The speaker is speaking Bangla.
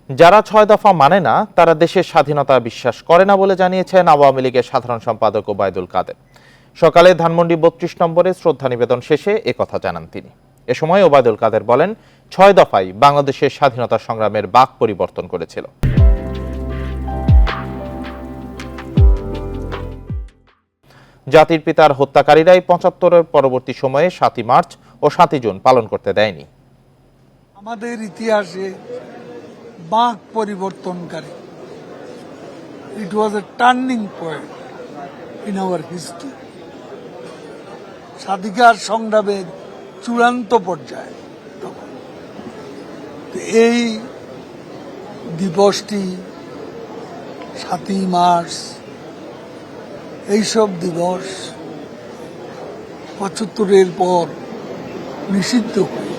যারা ৬ দফা মানে না তারা দেশের স্বাধীনতা বিশ্বাস করে না বলে জানিয়েছেন আওয়ামী লীগের সাধারণ সম্পাদক ওবায়দুল কাদের। সকালে ধানমন্ডি ৩২ নম্বরে শ্রদ্ধা নিবেদন শেষে একথা জানান তিনি। এ সময় ওবায়দুল কাদের বলেন, ৬ দফাই বাংলাদেশের স্বাধীনতা সংগ্রামের বাঁক পরিবর্তন করেছিল। জাতির পিতার হত্যাকারীরাই ৭৫-এর পরবর্তী সময়ে ৭ই মার্চ ও ৭ই জুন পালন করতে দেয়নি। আমাদের ইতিহাসে বাঁক পরিবর্তনকারী, it was a turning point in our history. স্বাধিকার সংগ্রামের চূড়ান্ত পর্যায়ে তখন এই দিবসটি ৭ই মার্চ, এইসব দিবস ৭৫-এর পর নিষিদ্ধ হয়ে